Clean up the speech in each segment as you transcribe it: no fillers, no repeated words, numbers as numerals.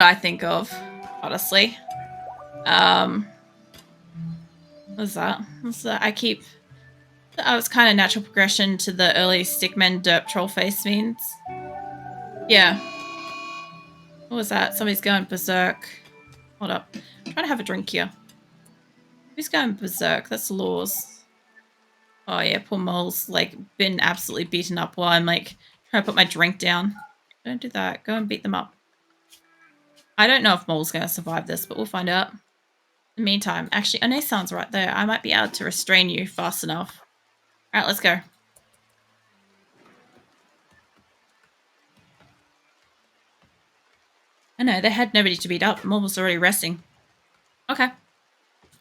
I think of, honestly. What's that? What's that? I was kind of natural progression to the early stickmen derp troll face means. Yeah. What was that? Somebody's going berserk. Hold up. I'm trying to have a drink here. Who's going berserk? That's Laws. Oh yeah, poor Mole's like been absolutely beaten up while I'm like trying to put my drink down. Don't do that. Go and beat them up. I don't know if Mole's going to survive this, but we'll find out. In the meantime, actually, Ane-san's right there. I might be able to restrain you fast enough. Alright, let's go. I know, they had nobody to beat up. Mole was already resting. Okay.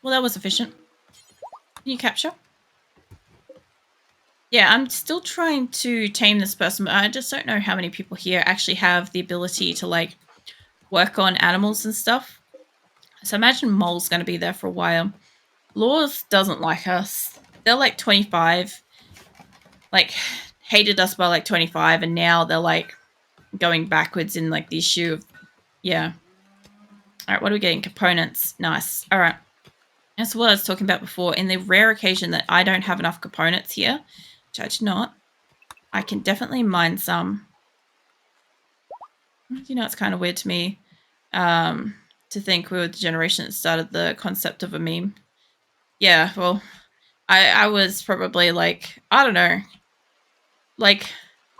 Well, that was efficient. Can you capture? Yeah, I'm still trying to tame this person, but I just don't know how many people here actually have the ability to, like, work on animals and stuff. So imagine Mole's going to be there for a while. Laws doesn't like us. They're, like, 25. Like, hated us by, like, 25, and now they're, like, going backwards in, like, the issue of... Yeah. Alright, what are we getting? Components. Nice. Alright. That's what I was talking about before. In the rare occasion that I don't have enough components here, which I do not, I can definitely mine some. You know, it's kind of weird to me to think we were the generation that started the concept of a meme. Yeah, well, I was probably like, I don't know. Like,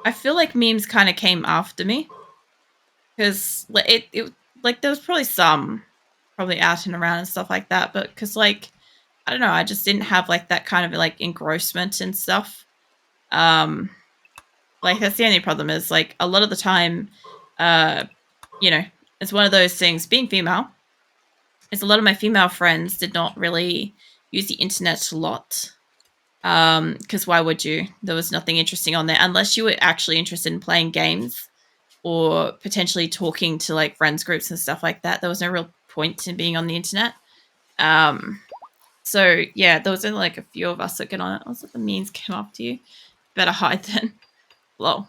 I feel like memes kind of came after me. Because it like, there was probably some probably out and around and stuff like that. But because, like, I don't know, I just didn't have, like, that kind of, like, engrossment and stuff. Like, that's the only problem is, like, a lot of the time, you know, it's one of those things, being female, is a lot of my female friends did not really use the internet a lot. Because why would you? There was nothing interesting on there, unless you were actually interested in playing games or potentially talking to, like, friends groups and stuff like that. There was no real point in being on the internet. So, yeah, there was only, like, a few of us that get on it. Also, the memes came after you. Better hide then. Lol.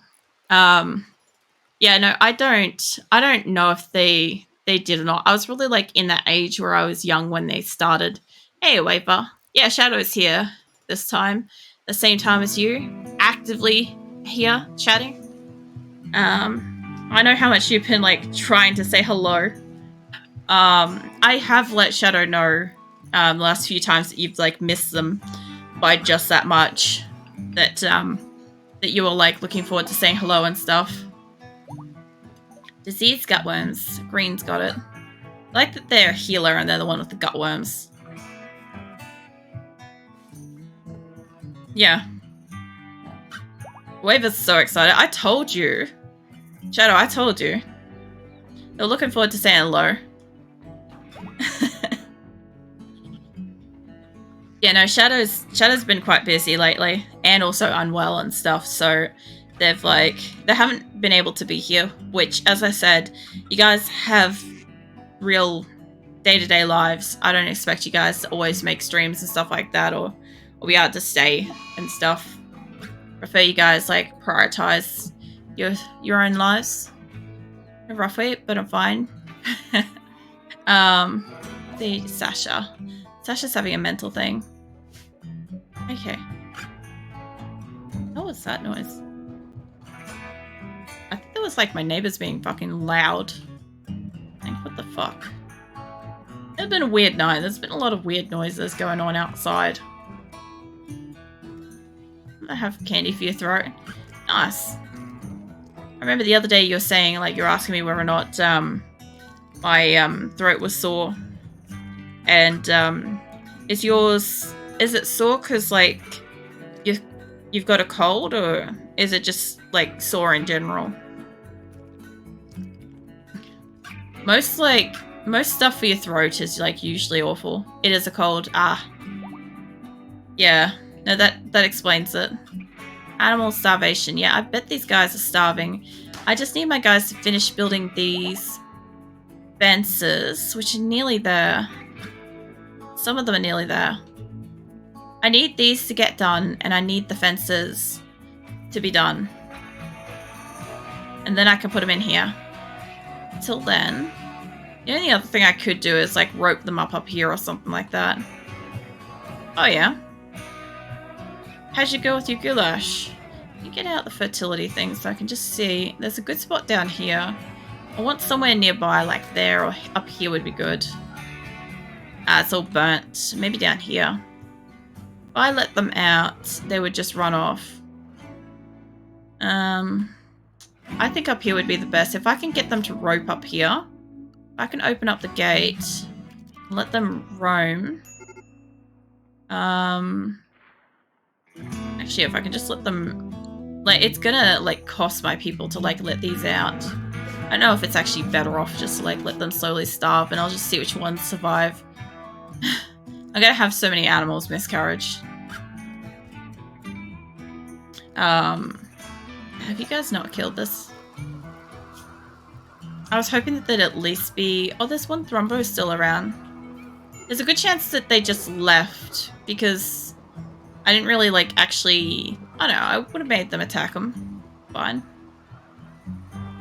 Yeah, no, I don't know if they did or not. I was really, like, in that age where I was young when they started. Hey, Waver. Yeah, Shadow's here this time. The same time as you. Actively here, chatting. I know how much you've been, like, trying to say hello. I have let Shadow know the last few times that you've, like, missed them by just that much. That you were, like, looking forward to saying hello and stuff. Diseased gutworms. Green's got it. I like that they're a healer and they're the one with the gutworms. Yeah. Waver's so excited. I told you. Shadow, I told you. They're looking forward to saying hello. Yeah, no, Shadow's been quite busy lately, and also unwell and stuff, so they haven't been able to be here, which, as I said, you guys have real day-to-day lives. I don't expect you guys to always make streams and stuff like that, or be able to stay and stuff. Prefer you guys, like, prioritize your own lives. A rough week, but I'm fine. The Sasha's having a mental thing. Okay. What was that noise? I think that was, like, my neighbors being fucking loud. Like, what the fuck? It's been a weird night. There's been a lot of weird noises going on outside. I have candy for your throat. Nice. I remember the other day you were saying, like, you're asking me whether or not my throat was sore. And is it sore because, like, you've got a cold, or is it just, like, sore in general? Most stuff for your throat is, like, usually awful. It is a cold. Yeah. No, that explains it. Animal starvation. Yeah, I bet these guys are starving. I just need my guys to finish building these fences, which are nearly there. Some of them are nearly there. I need these to get done, and I need the fences to be done. And then I can put them in here. Till then, The only other thing I could do is like rope them up here or something like that. Oh yeah. How'd you go with your goulash? You get out the fertility thing so I can just see. There's a good spot down here. I want somewhere nearby, like there or up here would be good. Ah, it's all burnt. Maybe down here. If I let them out, they would just run off. I think up here would be the best. If I can get them to rope up here, I can open up the gate and let them roam. Actually, if I can just let them... Like, it's gonna, like, cost my people to, like, let these out. I don't know if it's actually better off just to, like, let them slowly starve, and I'll just see which ones survive. I'm gonna have so many animals miscarriage. Have you guys not killed this? I was hoping that they'd at least be... Oh, there's one Thrumbo still around. There's a good chance that they just left, because I didn't really, like, actually... I don't know, I would have made them attack them. Fine.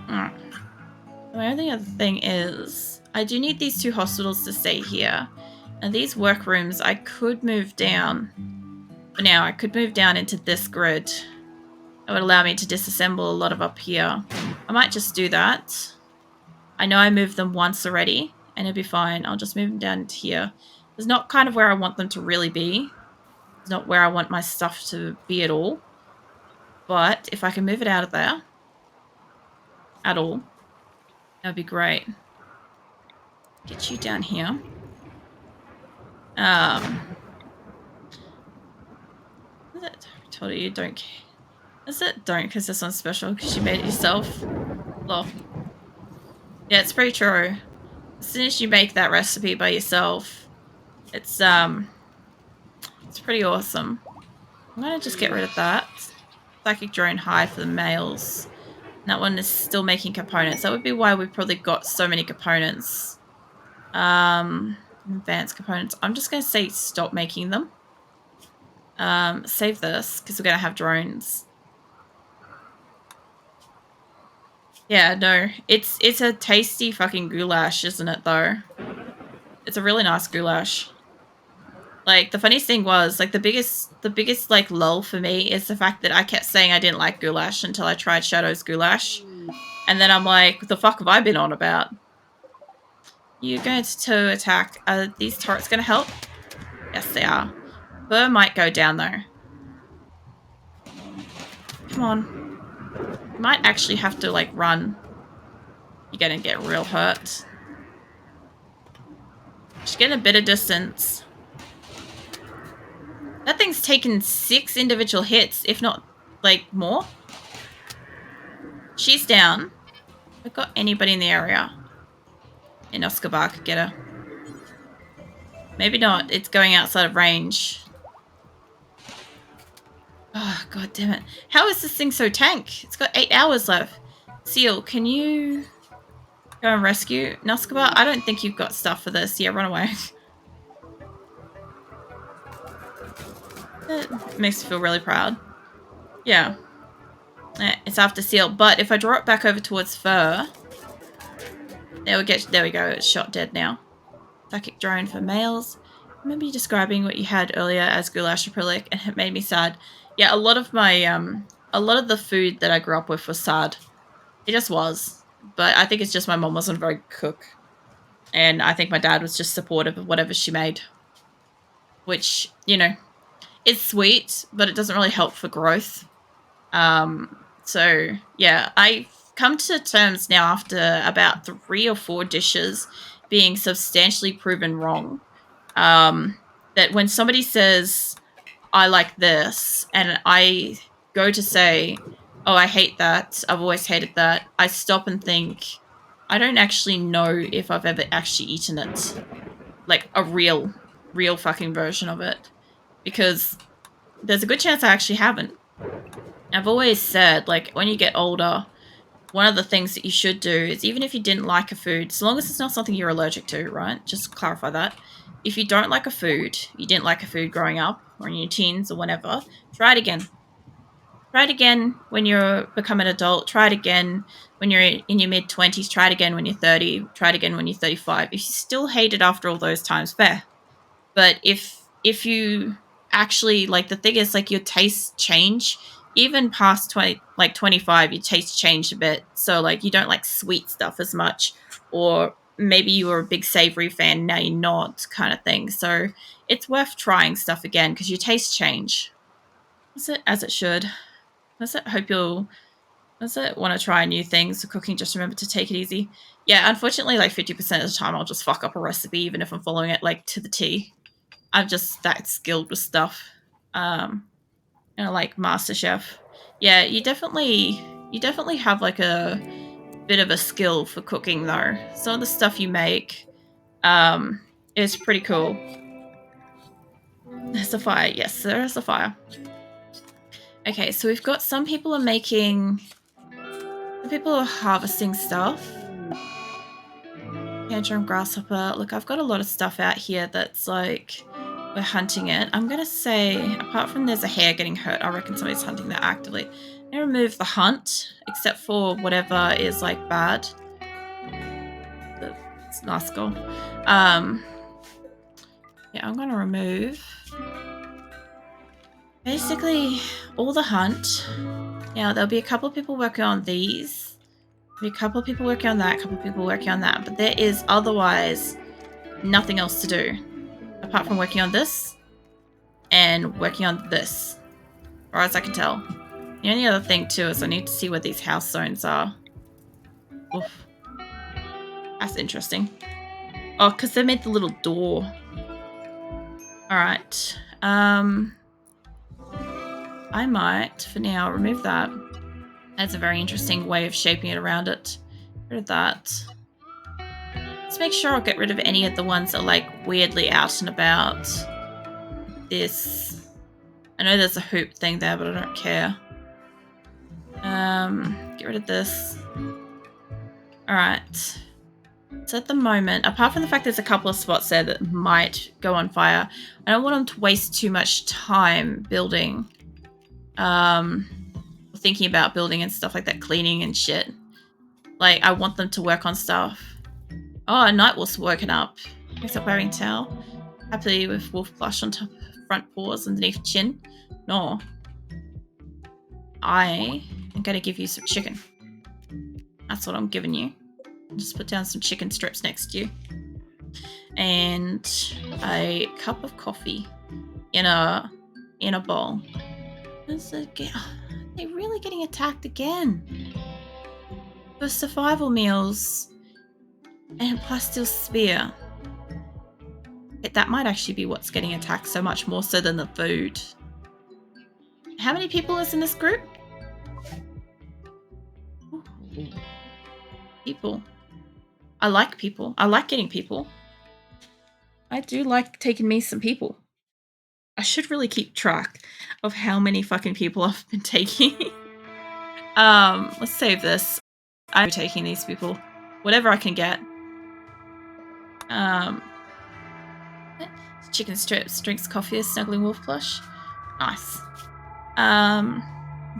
The only other thing is, I do need these 2 hospitals to stay here. And these workrooms, I could move down. For now, I could move down into this grid. It would allow me to disassemble a lot of up here. I might just do that. I know I moved them once already, and it'll be fine. I'll just move them down into here. It's not kind of where I want them to really be. It's not where I want my stuff to be at all. But if I can move it out of there, at all, that'd be great. Get you down here. I told you don't care. Is it? Don't, because this one's special, because you made it yourself. Lol. Yeah, it's pretty true. As soon as you make that recipe by yourself, it's pretty awesome. I'm gonna just get rid of that. Psychic drone hide for the males. That one is still making components. That would be why we've probably got so many components. Advanced components. I'm just gonna say stop making them. Save this, because we're gonna have drones. Yeah, no. It's a tasty fucking goulash, isn't it, though? It's a really nice goulash. Like, the funniest thing was, like, the biggest, like, lull for me is the fact that I kept saying I didn't like goulash until I tried Shadow's goulash. And then I'm like, what the fuck have I been on about? You're going to attack. Are these turrets going to help? Yes, they are. Burr might go down, though. Come on. You might actually have to, like, run. You're going to get real hurt. Just get a bit of distance. That thing's taken 6 individual hits, if not, like, more. She's down. I've got anybody in the area. And Oscar could get her. Maybe not. It's going outside of range. Oh, god damn it. How is this thing so tank? It's got 8 hours left. Seal, can you go and rescue Noskabar? I don't think you've got stuff for this. Yeah, run away. It makes me feel really proud. Yeah. It's after Seal. But if I draw it back over towards Fur... There we go. It's shot dead now. Psychic drone for males. I remember you describing what you had earlier as goulash acrylic, and it made me sad. Yeah, a lot of my a lot of the food that I grew up with was sad. It just was. But I think it's just my mom wasn't a very good cook. And I think my dad was just supportive of whatever she made. Which, you know, it's sweet, but it doesn't really help for growth. So, yeah, I've come to terms now after about 3 or 4 dishes being substantially proven wrong. That when somebody says, I like this, and I go to say, oh, I hate that, I've always hated that, I stop and think, I don't actually know if I've ever actually eaten it. Like, a real fucking version of it. Because there's a good chance I actually haven't. I've always said, like, when you get older, one of the things that you should do is, even if you didn't like a food, so long as it's not something you're allergic to, right? Just clarify that. If you don't like a food, you didn't like a food growing up, or in your teens, or whatever, try it again. Try it again when you become an adult. Try it again when you're in your mid-20s. Try it again when you're 30. Try it again when you're 35. If you still hate it after all those times, fair. But if you actually, like, the thing is, like, your tastes change. Even past 25, your taste changed a bit. So, like, you don't like sweet stuff as much. Or maybe you were a big savory fan, now you're not, kind of thing. So it's worth trying stuff again because your tastes change. Is it as it should? Does it want to try new things for cooking? Just remember to take it easy. Yeah, unfortunately, like 50% of the time, I'll just fuck up a recipe, even if I'm following it like to the T. I'm just that skilled with stuff. Like MasterChef. Yeah, you definitely have like a bit of a skill for cooking though. Some of the stuff you make is pretty cool. There's a fire. Yes, there is a fire. Okay, so we've got some people are making. Some people are harvesting stuff. Tantrum, grasshopper. Look, I've got a lot of stuff out here that's like we're hunting it. I'm gonna say, apart from there's a hare getting hurt, I reckon somebody's hunting that actively. I'm gonna remove the hunt, except for whatever is like bad. It's a nice goal. Yeah, I'm gonna remove basically all the hunt. Now there'll be a couple of people working on these. There'll be a couple of people working on that, a couple of people working on that, but there is otherwise nothing else to do apart from working on this and working on this, as far as I can tell. The only other thing too is I need to see where these house zones are. Oof. That's interesting. Oh, because they made the little door. Alright. I might, for now, remove that. That's a very interesting way of shaping it around it. Get rid of that. Let's make sure I'll get rid of any of the ones that are like weirdly out and about. This. I know there's a hoop thing there, but I don't care. Get rid of this. Alright. So at the moment, apart from the fact there's a couple of spots there that might go on fire, I don't want them to waste too much time building. Thinking about building and stuff like that, cleaning and shit. Like, I want them to work on stuff. Oh, Night Wolf's woken up. Wakes up wearing towel. Happily with wolf plush on top of front paws underneath chin. No. I am going to give you some chicken. That's what I'm giving you. Just put down some chicken strips next to you. And a cup of coffee in a bowl. Are they really getting attacked again? For survival meals and a plasteel spear. That might actually be what's getting attacked so much more so than the food. How many people is in this group? Ooh. People. I like people. I like getting people. I do like taking me some people. I should really keep track of how many fucking people I've been taking. Let's save this. I'm taking these people. Whatever I can get. Chicken strips, drinks coffee, snuggling wolf plush. Nice.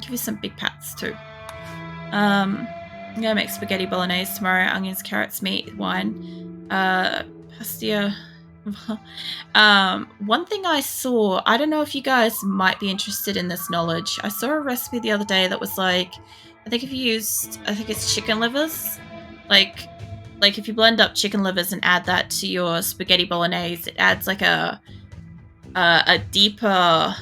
Give you some big pats too. I'm gonna make spaghetti bolognese tomorrow. Onions, carrots, meat, wine. Pastia. One thing I saw, I don't know if you guys might be interested in this knowledge. I saw a recipe the other day that was like, I think it's chicken livers. Like if you blend up chicken livers and add that to your spaghetti bolognese, it adds like a deeper,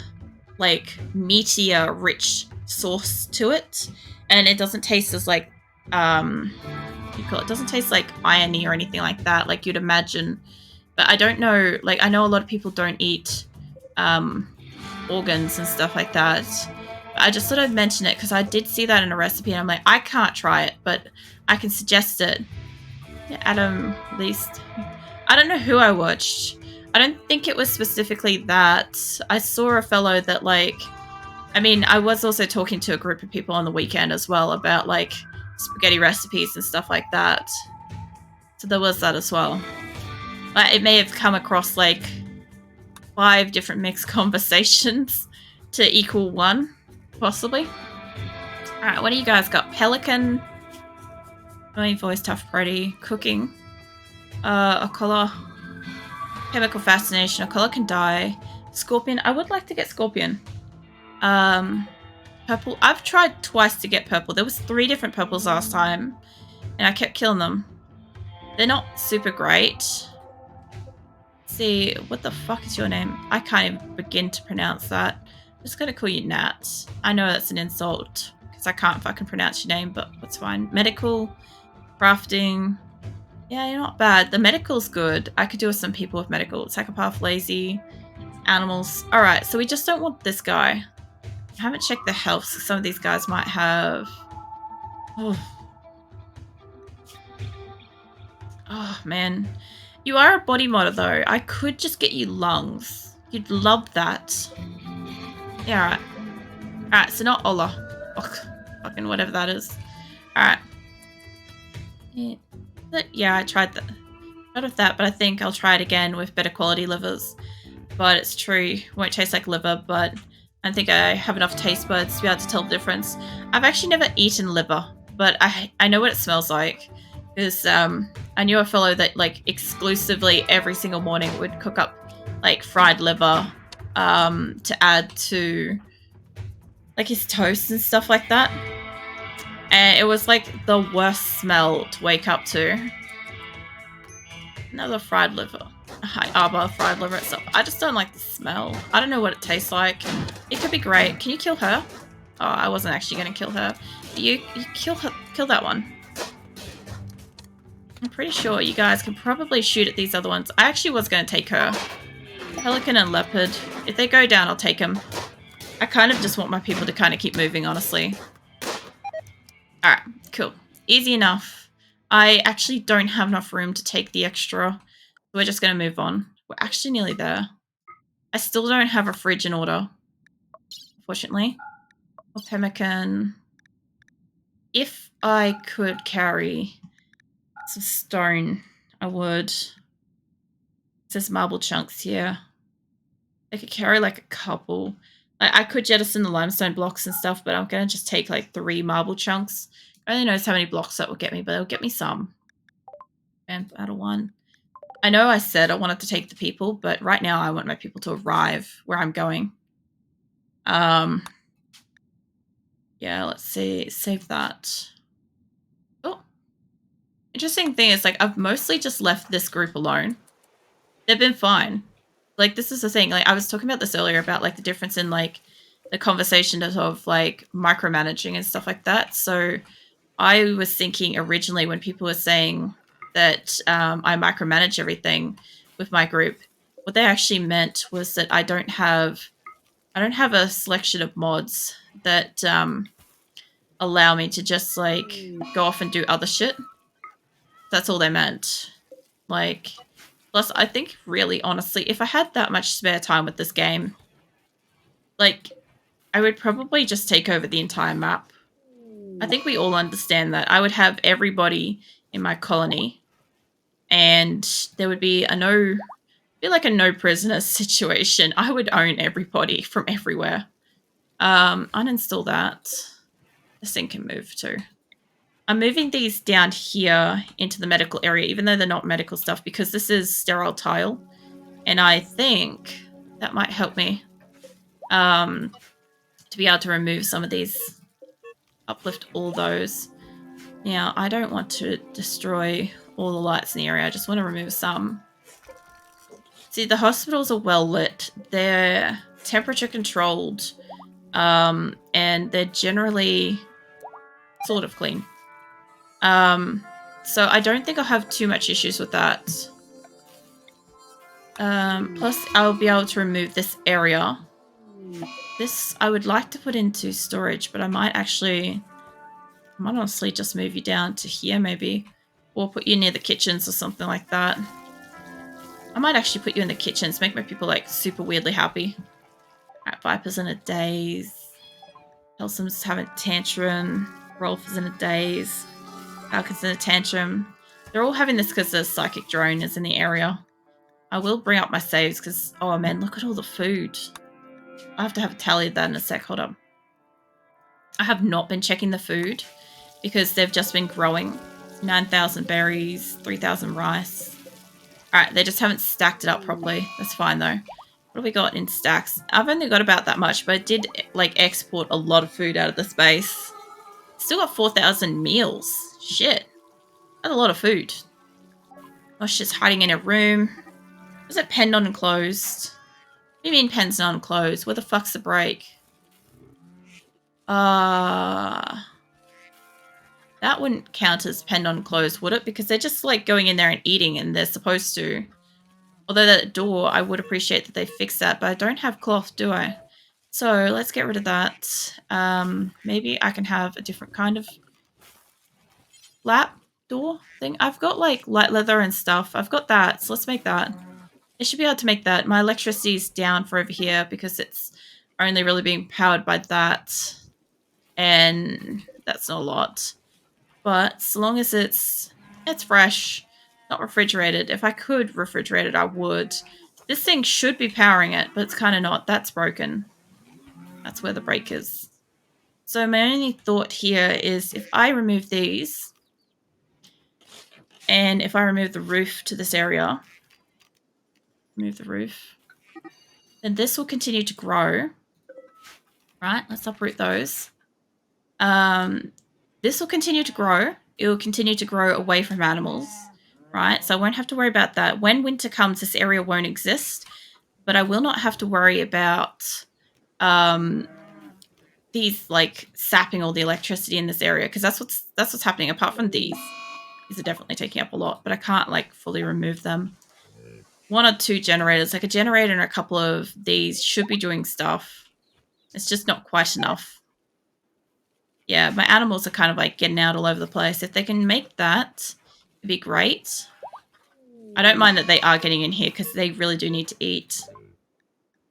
like meatier, rich sauce to it, and it doesn't taste as like it doesn't taste like irony or anything like that, like you'd imagine. But I don't know, like I know a lot of people don't eat organs and stuff like that. I just thought I'd mention it because I did see that in a recipe and I'm like, I can't try it, but I can suggest it. Yeah, Adam, at least. I don't know who I watched. I don't think it was specifically that. I saw a fellow that like, I mean, I was also talking to a group of people on the weekend as well about like spaghetti recipes and stuff like that. So there was that as well. But it may have come across like 5 different mixed conversations to equal one. Possibly. Alright, what do you guys got? Pelican. Annoying voice, tough pretty. Cooking. A collar. Chemical fascination. A collar can die. Scorpion. I would like to get Scorpion. Purple. I've tried twice to get purple. There was 3 different purples last time. And I kept killing them. They're not super great. Let's see, what the fuck is your name? I can't even begin to pronounce that. I'm just gonna call you Nat. I know that's an insult because I can't fucking pronounce your name, but that's fine. Medical, crafting. Yeah, you're not bad. The medical's good. I could do with some people with medical. Psychopath, lazy, animals. All right, so we just don't want this guy. I haven't checked the health, so some of these guys might have. Oh man. You are a body modder though. I could just get you lungs. You'd love that. Yeah, alright. Alright, so not Ola. Ugh, fucking whatever that is. Alright. Yeah, I tried that. Out of that, but I think I'll try it again with better quality livers. But it's true, won't taste like liver, but I think I have enough taste buds to be able to tell the difference. I've actually never eaten liver, but I know what it smells like. Because I knew a fellow that like exclusively every single morning would cook up like fried liver to add to like his toast and stuff like that. And it was like the worst smell to wake up to. Another fried liver. High arbor fried liver itself. I just don't like the smell. I don't know what it tastes like. It could be great. Can you kill her? Oh, I wasn't actually going to kill her. You kill her. Kill that one. I'm pretty sure you guys can probably shoot at these other ones. I actually was going to take her. Pelican and leopard. If they go down, I'll take them. I kind of just want my people to kind of keep moving, honestly. Alright, cool. Easy enough. I actually don't have enough room to take the extra. We're just going to move on. We're actually nearly there. I still don't have a fridge in order, unfortunately. Or pemmican. If I could carry some stone, I would. It says marble chunks here. I could carry like a couple. I could jettison the limestone blocks and stuff, but I'm going to just take like 3 marble chunks. I only knows how many blocks that will get me, but it'll get me some. And out of 1. I know I said I wanted to take the people, but right now I want my people to arrive where I'm going. Yeah, let's see. Save that. Oh. Interesting thing is, like, I've mostly just left this group alone. They've been fine. Like, this is the thing. Like, I was talking about this earlier about, like, the difference in, like, the conversation of, like, micromanaging and stuff like that. So I was thinking originally when people were saying that I micromanage everything with my group, what they actually meant was that I don't have a selection of mods that allow me to just like go off and do other shit. That's all they meant. Like, plus I think really honestly, if I had that much spare time with this game, like I would probably just take over the entire map. I think we all understand that. I would have everybody in my colony and there would be a no prisoners situation. I would own everybody from everywhere. Uninstall that. This thing can move too. I'm moving these down here into the medical area, even though they're not medical stuff, because this is sterile tile. And I think that might help me to be able to remove some of these. Uplift all those. Now, I don't want to destroy all the lights in the area. I just want to remove some. See, the hospitals are well lit. They're temperature controlled. And they're generally sort of clean. So I don't think I'll have too much issues with that. Plus, I'll be able to remove this area. This I would like to put into storage, but I might honestly just move you down to here maybe. Or put you near the kitchens or something like that. I might actually put you in the kitchens, make my people like super weirdly happy. Alright, Viper's in a daze. Helsum's having a tantrum. Rolf is in a daze. Falcon's in a tantrum. They're all having this because the psychic drone is in the area. I will bring up my saves because, oh man, look at all the food. I have to have a tally of that in a sec. Hold up. I have not been checking the food because they've just been growing. 9,000 berries, 3,000 rice. Alright, they just haven't stacked it up properly. That's fine though. What have we got in stacks? I've only got about that much, but I did like export a lot of food out of the space. Still got 4,000 meals. Shit. That's a lot of food. Oh, she's hiding in a room. Was it penned on and closed? What do you mean pen's not closed? Where the fuck's the break? That wouldn't count as penned on closed, would it? Because they're just like going in there and eating and they're supposed to. Although that door, I would appreciate that they fix that, but I don't have cloth, do I? So let's get rid of that. Maybe I can have a different kind of lap door thing. I've got like light leather and stuff. I've got that, so let's make that. I should be able to make that. My electricity's down for over here because it's only really being powered by that. And that's not a lot. But so long as it's fresh, not refrigerated. If I could refrigerate it, I would. This thing should be powering it, but it's kind of not. That's broken. That's where the break is. So my only thought here is if I remove these, and if I remove the roof to this area, remove the roof, then this will continue to grow. Right, let's uproot those. This will continue to grow. It will continue to grow away from animals, right? So I won't have to worry about that. When winter comes, this area won't exist, but I will not have to worry about these like sapping all the electricity in this area because that's what's happening. Apart from these are definitely taking up a lot, but I can't like fully remove them. 1 or 2 generators, like a generator and a couple of these should be doing stuff. It's just not quite enough. Yeah, my animals are kind of like getting out all over the place. If they can make that, it'd be great. I don't mind that they are getting in here because they really do need to eat.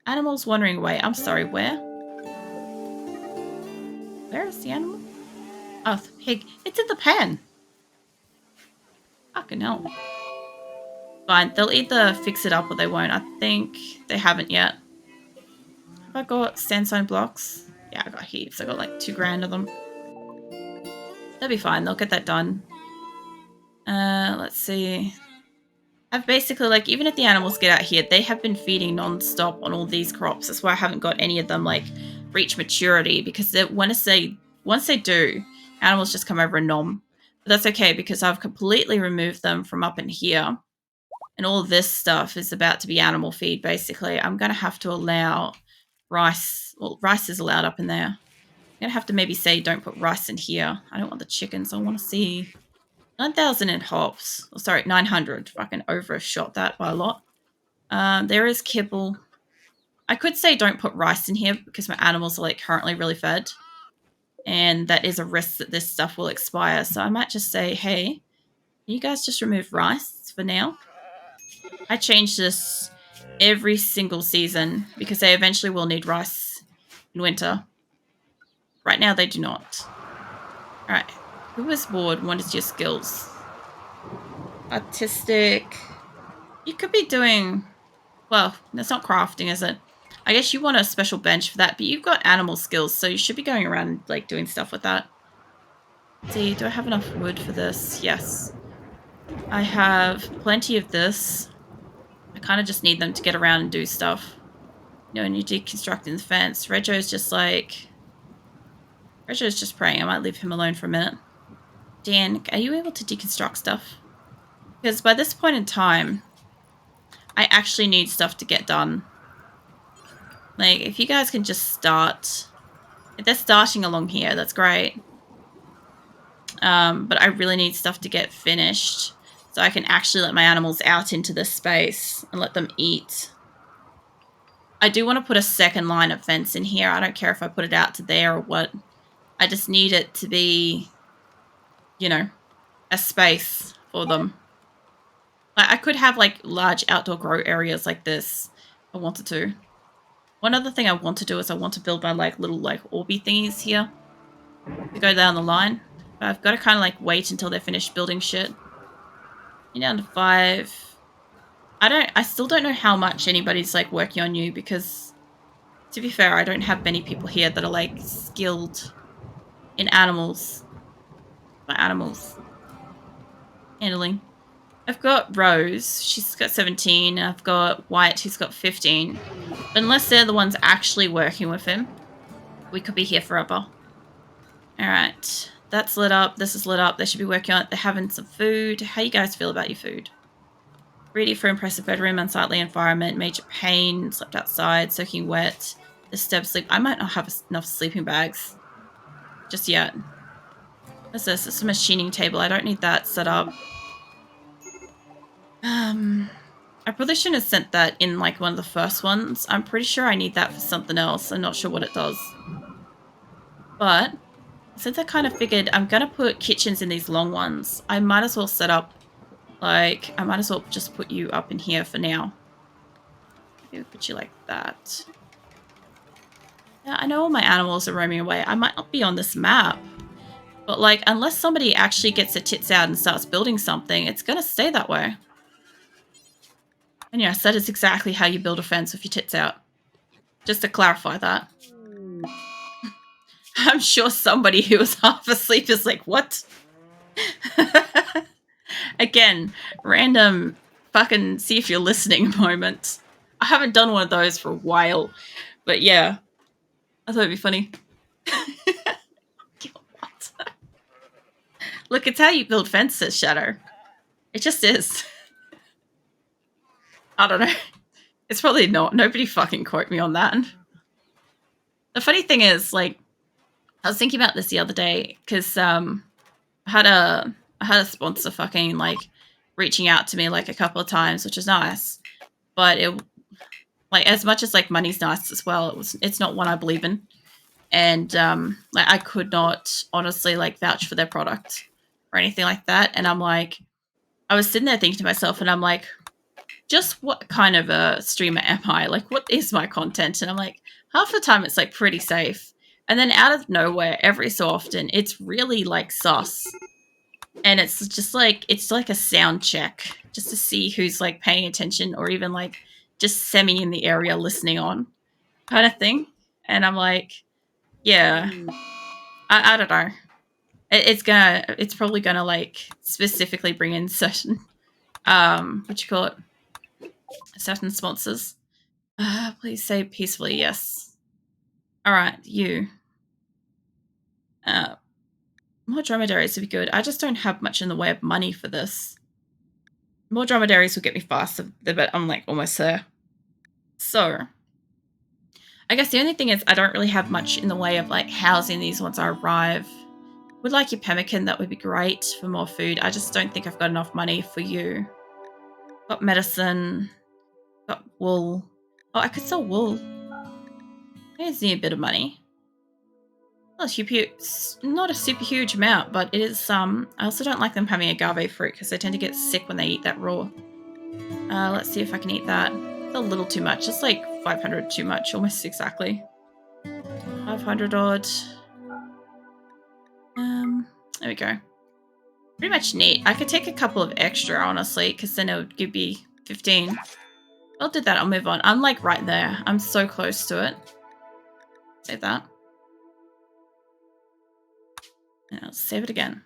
Animals wandering away. I'm sorry, where? Where is the animal? Oh, the pig. It's in the pen. Fucking hell. Fine, they'll either fix it up or they won't. I think they haven't yet. Have I got sandstone blocks? Yeah, I got heaps. I got like 2 grand of them. They'll be fine. They'll get that done. Let's see. I've basically, like, even if the animals get out here, they have been feeding non-stop on all these crops. That's why I haven't got any of them, like, reach maturity. Because once they do, animals just come over and nom. But that's okay, because I've completely removed them from up in here. And all this stuff is about to be animal feed, basically. I'm going to have to allow rice. Well, rice is allowed up in there. I'm going to have to maybe say don't put rice in here. I don't want the chickens. I want to see 9,000 in hops. Oh, sorry, 900. Fucking overshot that by a lot. There is kibble. I could say don't put rice in here because my animals are like currently really fed. And that is a risk that this stuff will expire. So I might just say, hey, can you guys just remove rice for now? I change this every single season because they eventually will need rice in winter. Right now they do not. Alright. Who is bored? What is your skills? Artistic. You could be doing... Well, that's not crafting, is it? I guess you want a special bench for that, but you've got animal skills, so you should be going around like doing stuff with that. Let's see, do I have enough wood for this? Yes. I have plenty of this. I kind of just need them to get around and do stuff. You know, and you're deconstructing the fence. Reggio's just like... Reggio's just praying. I might leave him alone for a minute. Dan, are you able to deconstruct stuff? Because by this point in time, I actually need stuff to get done. Like, if you guys can just start... If they're starting along here, that's great. But I really need stuff to get finished so I can actually let my animals out into this space and let them eat. I do want to put a second line of fence in here. I don't care if I put it out to there or what. I just need it to be, you know, a space for them. Like, I could have, like, large outdoor grow areas like this if I wanted to. One other thing I want to do is I want to build my, like, little, like, orby thingies here to go down the line. But I've got to kind of, like, wait until they're finished building shit. You're down to 5. I still don't know how much anybody's, like, working on you because, to be fair, I don't have many people here that are, like, skilled in animals. My animals. Handling. I've got Rose. She's got 17. I've got White, who's got 15. But unless they're the ones actually working with him, we could be here forever. Alright. That's lit up. This is lit up. They should be working on it. They're having some food. How you guys feel about your food? Greedy for impressive bedroom, unsightly environment, major pain, slept outside, soaking wet, disturbed sleep. I might not have enough sleeping bags just yet. What's this? It's a machining table. I don't need that set up. I probably shouldn't have sent that in like one of the first ones. I'm pretty sure I need that for something else. I'm not sure what it does. But since I kind of figured I'm going to put kitchens in these long ones, I might as well set up, like, I might as well just put you up in here for now. Maybe we'll put you like that. Yeah, I know all my animals are roaming away. I might not be on this map. But, like, unless somebody actually gets their tits out and starts building something, it's going to stay that way. And yes, that is exactly how you build a fence with your tits out. Just to clarify that. I'm sure somebody who was half asleep is like, what? Again, random fucking see if you're listening moment. I haven't done one of those for a while. But yeah. I thought it'd be funny. What? Look, it's how you build fences, Shadow. It just is. I don't know. It's probably not. Nobody fucking quote me on that. The funny thing is, like, I was thinking about this the other day because I had a sponsor fucking like reaching out to me like a couple of times, which is nice. But it, like, as much as like money's nice as well, it's not one I believe in, and like I could not honestly like vouch for their product or anything like that. And I'm like, I was sitting there thinking to myself, and I'm like, just what kind of a streamer am I? Like, what is my content? And I'm like, half the time it's like pretty safe. And then out of nowhere, every so often, it's really like sus. And it's just like, it's like a sound check just to see who's like paying attention or even like just semi in the area listening on kind of thing. And I'm like, yeah, I don't know. It's probably gonna like specifically bring in certain, what you call it? Certain sponsors. Please say peacefully yes. All right, you. More dromedaries would be good. I just don't have much in the way of money for this. More dromedaries will get me faster, but I'm like almost there. So, I guess the only thing is I don't really have much in the way of like housing these once I arrive. Would like your pemmican, that would be great for more food. I just don't think I've got enough money for you. Got medicine. Got wool. Oh, I could sell wool. I just need a bit of money. Not a super huge amount, but it is some. I also don't like them having agave fruit because they tend to get sick when they eat that raw. Let's see if I can eat that. It's a little too much. It's like 500 too much, almost exactly. 500 odd. There we go. Pretty much neat. I could take a couple of extra, honestly, because then it would give me 15. I'll do that. I'll move on. I'm like right there. I'm so close to it. Save that. And I'll save it again.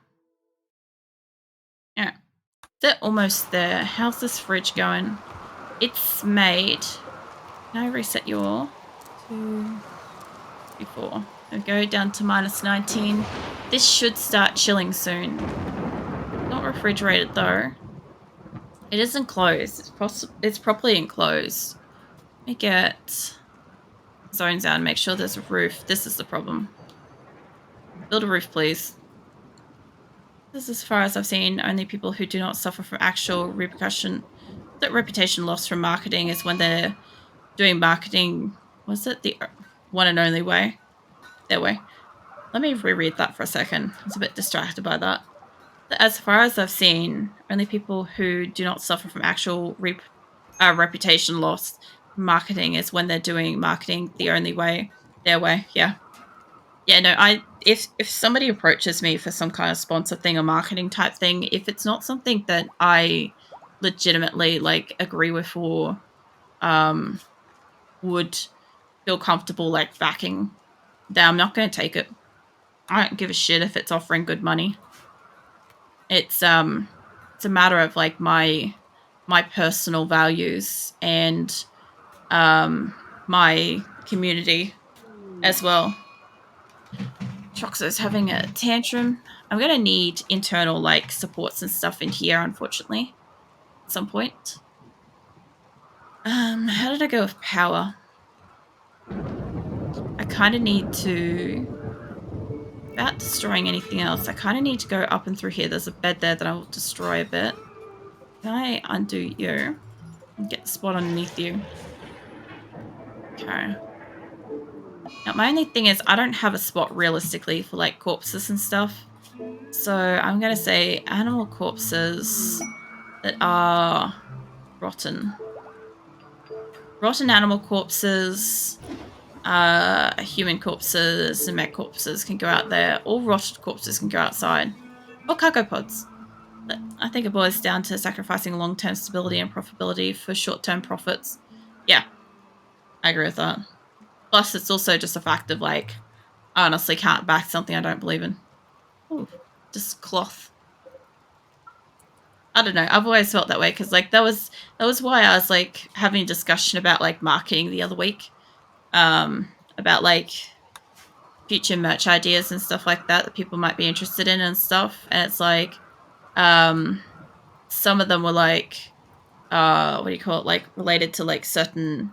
Yeah. They're almost there. How's this fridge going? It's made. Can I reset your 2, 3, 4? There we go, down to -19. This should start chilling soon. Not refrigerated though. It is enclosed. It's properly enclosed. Let me get zones out and make sure there's a roof. This is the problem. Build a roof, please. This is as far as I've seen. Only people who do not suffer from actual repercussion. That reputation loss from marketing is when they're doing marketing. Was it the one and only way? Their way. Let me reread that for a second. I was a bit distracted by that. As far as I've seen, only people who do not suffer from actual reputation loss from marketing is when they're doing marketing the only way, their way. Yeah. Yeah, no, if somebody approaches me for some kind of sponsor thing or marketing type thing, if it's not something that I legitimately like agree with or would feel comfortable like backing, then I'm not going to take it. I don't give a shit if it's offering good money. It's a matter of like my personal values and my community as well. Choxo's having a tantrum. I'm gonna need internal like supports and stuff in here, unfortunately, at some point. How did I go with power? I kind of need to, without destroying anything else, I kind of need to go up and through here. There's a bed there that I will destroy a bit. Can I undo you and get the spot underneath you? Okay. Now, my only thing is I don't have a spot realistically for like corpses and stuff. So I'm going to say animal corpses that are rotten. Rotten animal corpses, human corpses, and mech corpses can go out there. All rotted corpses can go outside. Or cargo pods. But I think it boils down to sacrificing long-term stability and profitability for short-term profits. Yeah, I agree with that. Plus, it's also just a fact of like, I honestly can't back something I don't believe in. Ooh, just cloth. I don't know. I've always felt that way because like that was why I was like having a discussion about like marketing the other week, about like future merch ideas and stuff like that people might be interested in and stuff. And it's like, some of them were like, what do you call it? Like related to like certain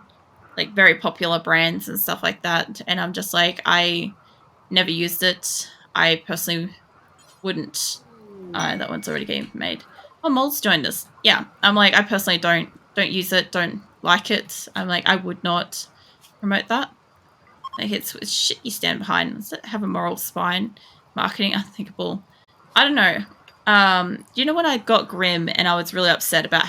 like very popular brands and stuff like that. And I'm just like, I never used it. I personally wouldn't. That one's already getting made. Oh, Mold's joined us. Yeah, I'm like, I personally don't use it, don't like it. I'm like, I would not promote that. Like, it's shit you stand behind. Does it have a moral spine? Marketing unthinkable. I don't know. You know when I got Grim and I was really upset about